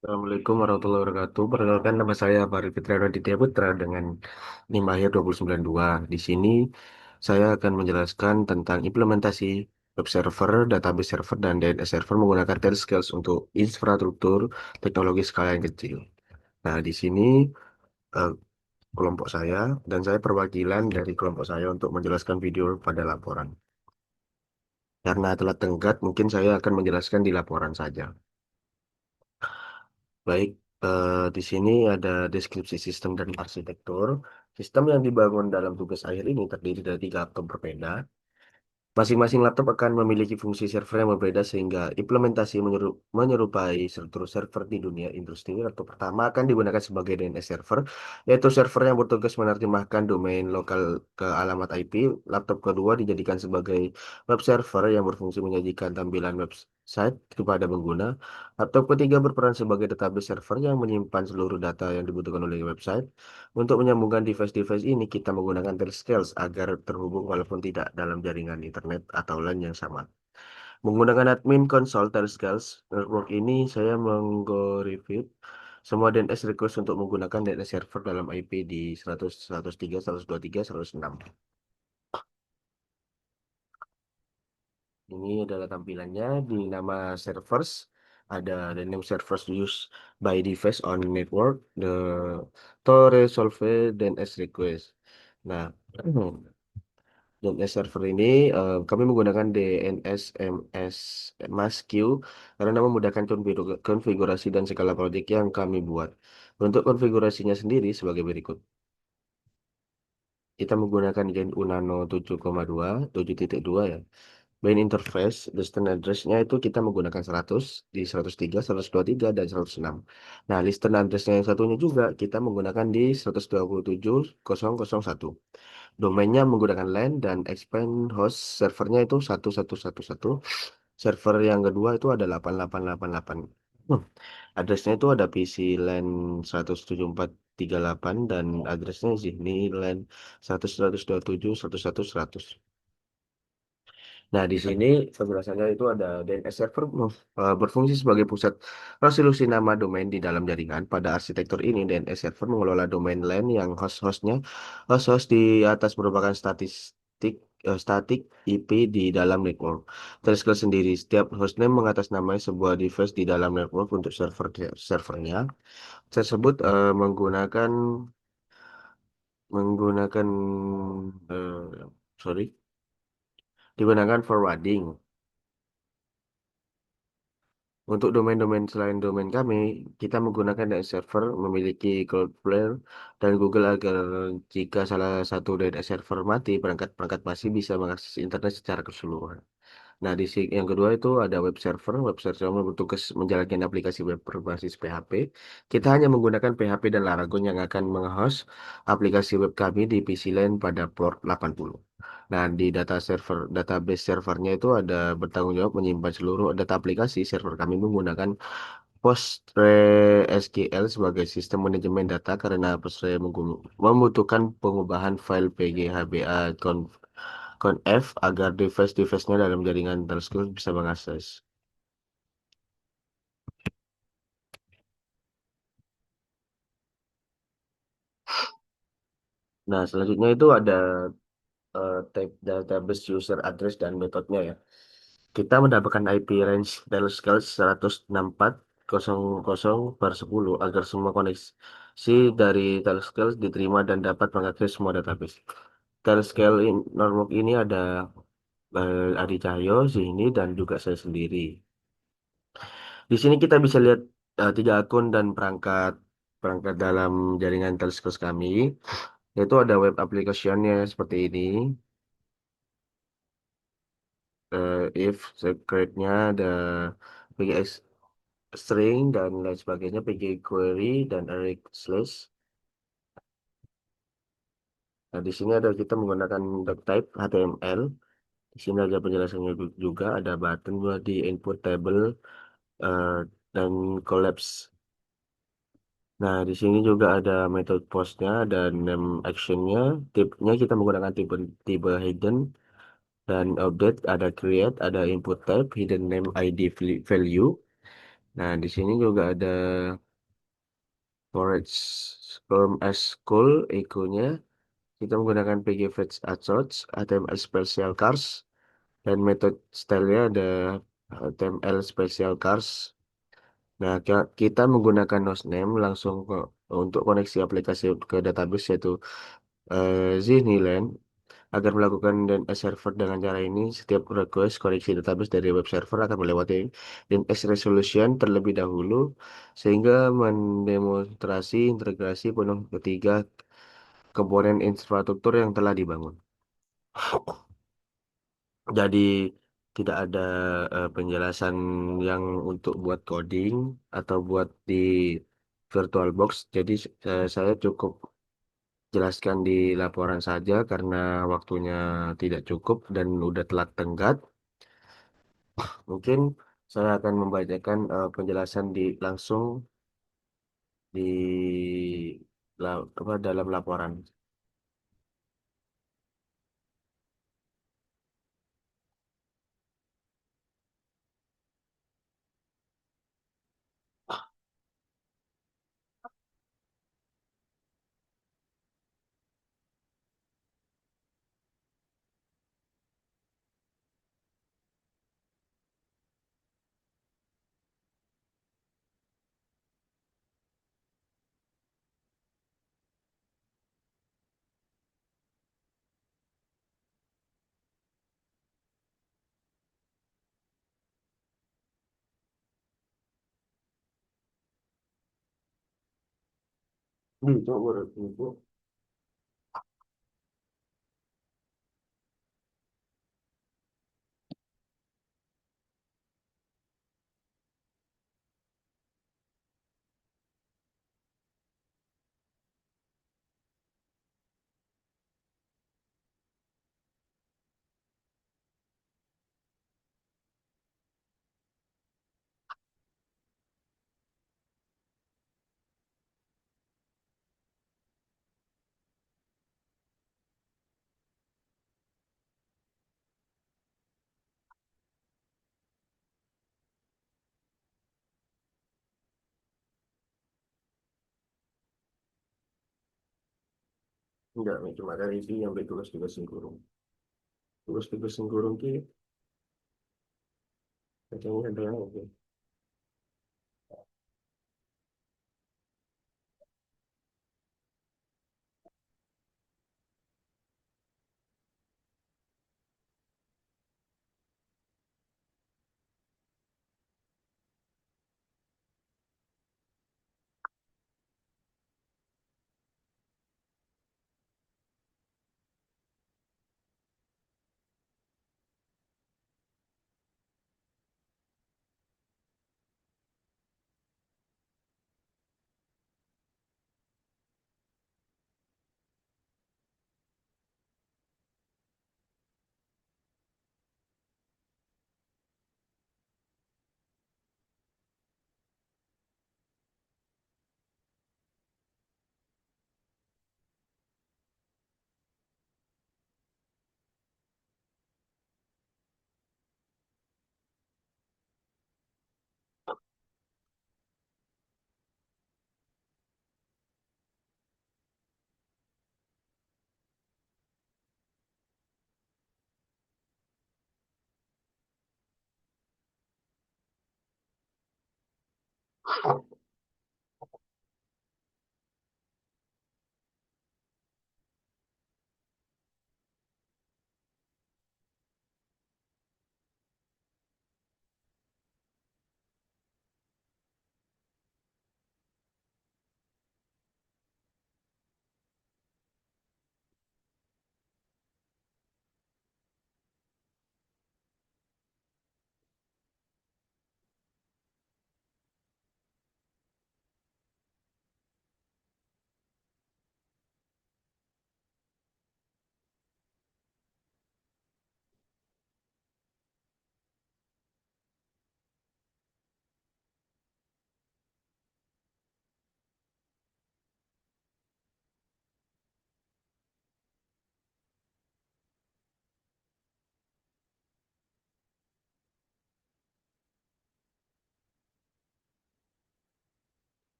Assalamualaikum warahmatullahi wabarakatuh. Perkenalkan nama saya Farid Fitriano Aditya Putra dengan NIM lahir 292. Di sini saya akan menjelaskan tentang implementasi web server, database server, dan DNS server menggunakan Telskills untuk infrastruktur teknologi skala yang kecil. Nah, di sini eh, kelompok saya dan saya perwakilan dari kelompok saya untuk menjelaskan video pada laporan. Karena telah tenggat, mungkin saya akan menjelaskan di laporan saja. Baik, di sini ada deskripsi sistem dan arsitektur. Sistem yang dibangun dalam tugas akhir ini terdiri dari tiga laptop berbeda. Masing-masing laptop akan memiliki fungsi server yang berbeda sehingga implementasi menyerupai struktur server di dunia industri. Laptop pertama akan digunakan sebagai DNS server, yaitu server yang bertugas menerjemahkan domain lokal ke alamat IP. Laptop kedua dijadikan sebagai web server yang berfungsi menyajikan tampilan website kepada pengguna. Laptop ketiga berperan sebagai database server yang menyimpan seluruh data yang dibutuhkan oleh website. Untuk menyambungkan device-device ini, kita menggunakan Telescales agar terhubung walaupun tidak dalam jaringan internet atau LAN yang sama. Menggunakan admin konsol Telescales network ini, saya mengverify semua DNS request untuk menggunakan DNS server dalam IP di 100, 103, 123, 106. Ini adalah tampilannya di nama servers. Ada the name servers used by device on network, the to resolve DNS request. Nah, DNS server ini kami menggunakan DNS MS MSQ karena memudahkan konfigurasi dan skala project yang kami buat. Untuk konfigurasinya sendiri sebagai berikut. Kita menggunakan Gen Unano 7,2, 7.2 ya. Main interface, listen address-nya itu kita menggunakan 100 di 103, 123, dan 106. Nah, listen address-nya yang satunya juga kita menggunakan di 127.001. Domainnya menggunakan LAN dan expand host servernya itu 1111. Server yang kedua itu ada 8888. Hmm. Addressnya itu ada PC LAN 17438 dan addressnya sini LAN 100.127, 100.100. Nah, di sini penjelasannya itu ada DNS server berfungsi sebagai pusat resolusi nama domain di dalam jaringan. Pada arsitektur ini, DNS server mengelola domain LAN yang host-host di atas merupakan statik IP di dalam network. Terus sendiri, setiap hostname mengatasnamai sebuah device di dalam network untuk servernya. Tersebut menggunakan sorry, digunakan forwarding. Untuk domain-domain selain domain kami, kita menggunakan DNS server memiliki Cloudflare dan Google agar jika salah satu DNS server mati, perangkat-perangkat masih bisa mengakses internet secara keseluruhan. Nah, yang kedua itu ada web server. Web server yang bertugas menjalankan aplikasi web berbasis PHP. Kita hanya menggunakan PHP dan Laragon yang akan menghost aplikasi web kami di PC lain pada port 80. Nah, di database servernya itu ada bertanggung jawab menyimpan seluruh data aplikasi. Server kami menggunakan PostgreSQL sebagai sistem manajemen data karena membutuhkan pengubahan file PGHBA conf agar device-device-nya dalam jaringan tersebut bisa mengakses. Nah, selanjutnya itu ada type database user address dan metodenya ya. Kita mendapatkan IP range Telescale 164.0.0 per 10 agar semua koneksi dari Telescale diterima dan dapat mengakses semua database. Normal ini ada Adi Cahyo, Zihni, dan juga saya sendiri. Di sini kita bisa lihat tiga akun dan perangkat perangkat dalam jaringan Telescale kami. Yaitu ada web application-nya seperti ini. If secret-nya ada PGS string dan lain sebagainya, PG query dan array slash. Nah, di sini ada kita menggunakan type HTML. Di sini ada penjelasannya juga, ada button buat di input table eh, dan collapse. Nah, di sini juga ada metode postnya dan name actionnya. Tipenya kita menggunakan tipe tipe hidden dan update. Ada create, ada input type, hidden name ID value. Nah, di sini juga ada storage Chrome as school, echo-nya. Kita menggunakan PG Fetch Approach, HTML Special Cars, dan metode style-nya ada HTML Special Cars. Nah, kita menggunakan name langsung untuk koneksi aplikasi ke database yaitu Ziniland. Agar melakukan DNS server dengan cara ini, setiap request koneksi database dari web server akan melewati DNS resolution terlebih dahulu, sehingga mendemonstrasi integrasi penuh ketiga komponen infrastruktur yang telah dibangun. Jadi tidak ada penjelasan yang untuk buat coding atau buat di VirtualBox. Jadi saya cukup jelaskan di laporan saja karena waktunya tidak cukup dan udah telat tenggat. Mungkin saya akan membacakan penjelasan langsung di dalam laporan. Coba Ibu. Enggak, cuma dari ini sampai tugas-tugas yang kurung. Tugas-tugas yang kurung ki kayaknya ada yang oke.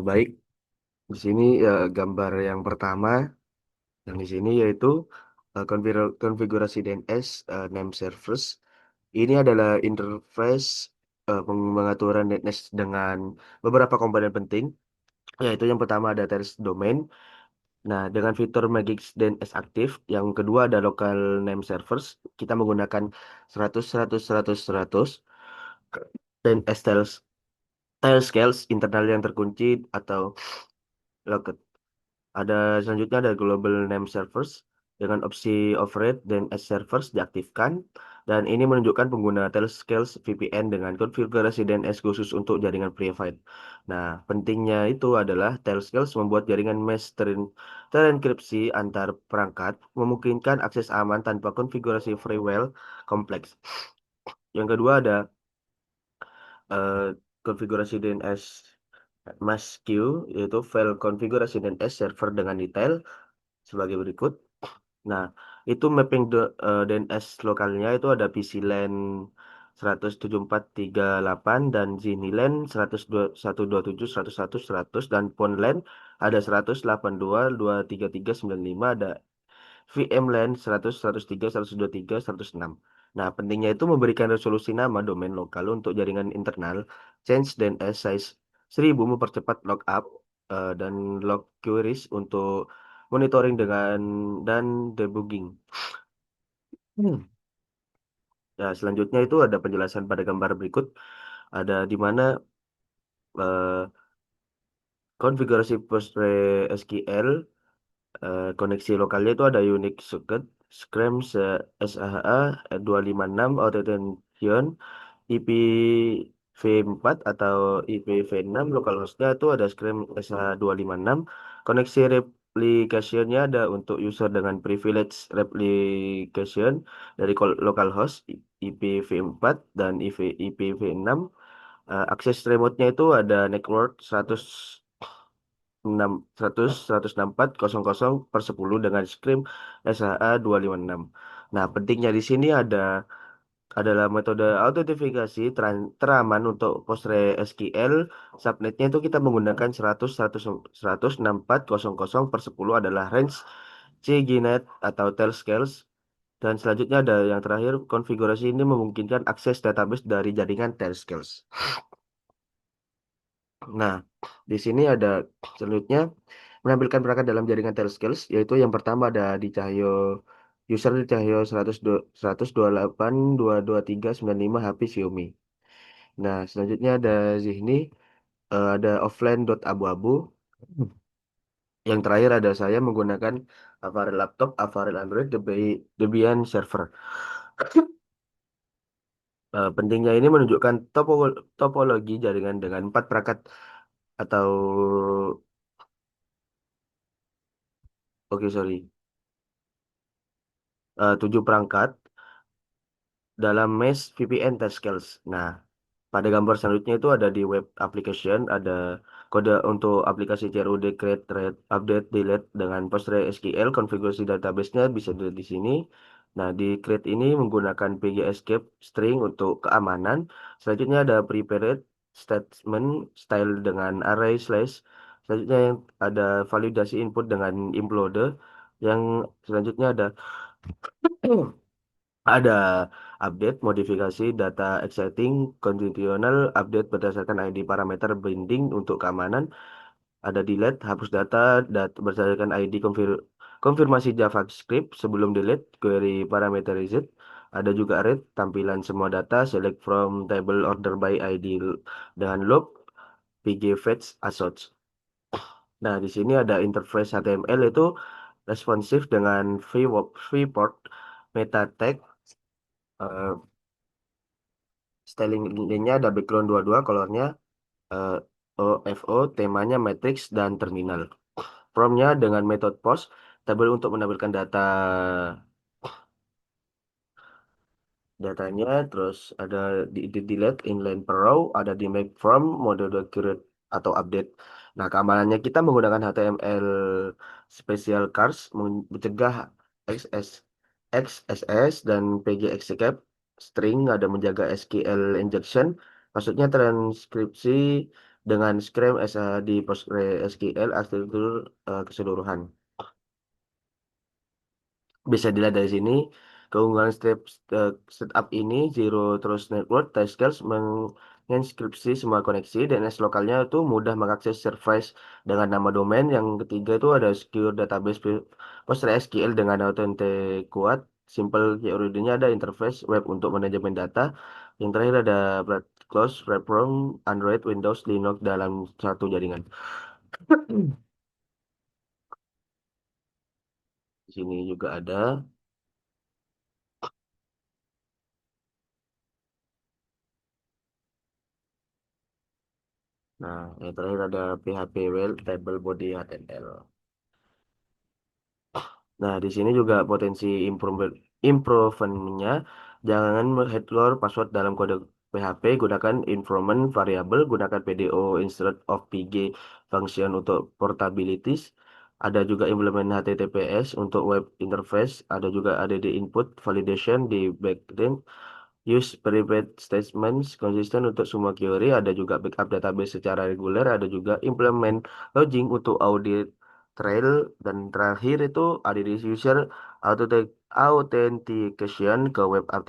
Baik, di sini gambar yang pertama yang di sini yaitu konfigurasi DNS name servers. Ini adalah interface pengaturan DNS dengan beberapa komponen penting, yaitu yang pertama ada text domain. Nah, dengan fitur Magic DNS aktif, yang kedua ada local name servers. Kita menggunakan 100 100 100 100 dan style scales internal yang terkunci atau locked. Ada selanjutnya ada global name servers dengan opsi override dan S servers diaktifkan, dan ini menunjukkan pengguna Telescales VPN dengan konfigurasi DNS khusus untuk jaringan private. Nah, pentingnya itu adalah Telescales membuat jaringan mesh terenkripsi antar perangkat, memungkinkan akses aman tanpa konfigurasi firewall kompleks. Yang kedua ada eh, konfigurasi DNS Mask queue, yaitu file konfigurasi DNS server dengan detail sebagai berikut. Nah, itu mapping DNS lokalnya itu ada PC LAN 17438 dan Zini LAN 102.127 101 100 dan PON LAN ada 182.233.95, ada VMLAN 100 103 123 106. Nah, pentingnya itu memberikan resolusi nama domain lokal untuk jaringan internal, change DNS size 1000 mempercepat lookup dan log queries untuk monitoring dan debugging. Hmm. Nah, selanjutnya itu ada penjelasan pada gambar berikut. Ada di mana eh, konfigurasi PostgreSQL koneksi lokalnya itu ada Unix Socket, Scram, SAHA 256, Authentication, IPv4 atau IPv6, localhostnya itu ada Scram SAHA 256, koneksi replicationnya ada untuk user dengan privilege replication dari localhost IPv4 dan IPv6. Akses remote-nya itu ada network 6 100 164 00 per 10 dengan scrim SHA 256. Nah, pentingnya di sini adalah metode autentifikasi teraman untuk PostgreSQL. Subnetnya itu kita menggunakan 100 100 164 00 per 10 adalah range CGNet atau Tailscales. Dan selanjutnya ada yang terakhir, konfigurasi ini memungkinkan akses database dari jaringan Tailscales. Nah, di sini ada selanjutnya menampilkan perangkat dalam jaringan telescales, yaitu yang pertama ada di Cahyo user di Cahyo 128.223.95 HP Xiaomi. Nah, selanjutnya ada Zihni, ada offline dot abu-abu. Yang terakhir ada saya menggunakan Avarel laptop, Avarel Android, Debian server. Pentingnya ini menunjukkan topologi jaringan dengan empat perangkat atau oke sorry, tujuh perangkat dalam mesh VPN Tascales. Nah, pada gambar selanjutnya itu ada di web application, ada kode untuk aplikasi CRUD create, read, update, delete dengan PostgreSQL, konfigurasi database-nya bisa dilihat di sini. Nah, di create ini menggunakan PG Escape string untuk keamanan. Selanjutnya ada prepared statement style dengan array slash. Selanjutnya yang ada validasi input dengan implode. Yang selanjutnya ada ada update, modifikasi, data exciting, conditional, update berdasarkan ID parameter binding untuk keamanan. Ada delete, hapus berdasarkan ID konfirmasi JavaScript sebelum delete, query parameterized. Ada juga read, tampilan semua data, select from table order by ID dengan loop, pg fetch assoc. Nah, di sini ada interface HTML itu responsif dengan viewport, meta tag, eh, styling nya ada background dua-dua, colornya eh, OFO, temanya matrix dan terminal. Promptnya dengan metode post, tabel untuk menampilkan datanya, terus ada di delete, inline per row, ada di make from, mode curate atau update. Nah, keamanannya kita menggunakan HTML special cars, mencegah XS, XSS dan PG Escape string, ada menjaga SQL injection, maksudnya transkripsi dengan Scrum di PostgreSQL arsitektur keseluruhan. Bisa dilihat dari sini, keunggulan setup ini Zero Trust Network Tascales menginskripsi semua koneksi. DNS lokalnya itu mudah mengakses service dengan nama domain. Yang ketiga itu ada secure database PostgreSQL dengan autentik kuat. Simple QRD-nya ada interface web untuk manajemen data. Yang terakhir ada close platform Android, Windows, Linux dalam satu jaringan. Di sini juga ada. Nah, yang terakhir ada PHP Well Table Body HTML. Nah, di sini juga potensi improvementnya, jangan hidden password dalam kode PHP, gunakan improvement variable, gunakan PDO instead of PG function untuk portabilities. Ada juga implement HTTPS untuk web interface, ada juga ADD input validation di backend. Use private statements konsisten untuk semua query, ada juga backup database secara reguler, ada juga implement logging untuk audit trail, dan terakhir itu ada di user authentication ke web app.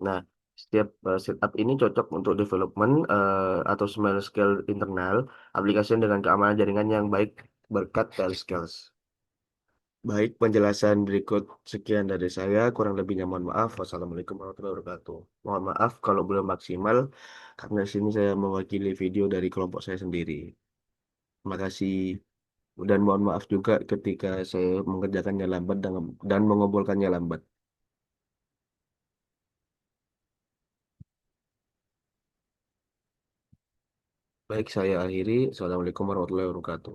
Nah, setiap setup ini cocok untuk development atau small scale internal aplikasi dengan keamanan jaringan yang baik berkat Telskills. Baik, penjelasan berikut sekian dari saya. Kurang lebihnya mohon maaf. Wassalamualaikum warahmatullahi wabarakatuh. Mohon maaf kalau belum maksimal, karena di sini saya mewakili video dari kelompok saya sendiri. Terima kasih. Dan mohon maaf juga ketika saya mengerjakannya lambat dan mengobrolkannya lambat. Baik, saya akhiri. Assalamualaikum warahmatullahi wabarakatuh.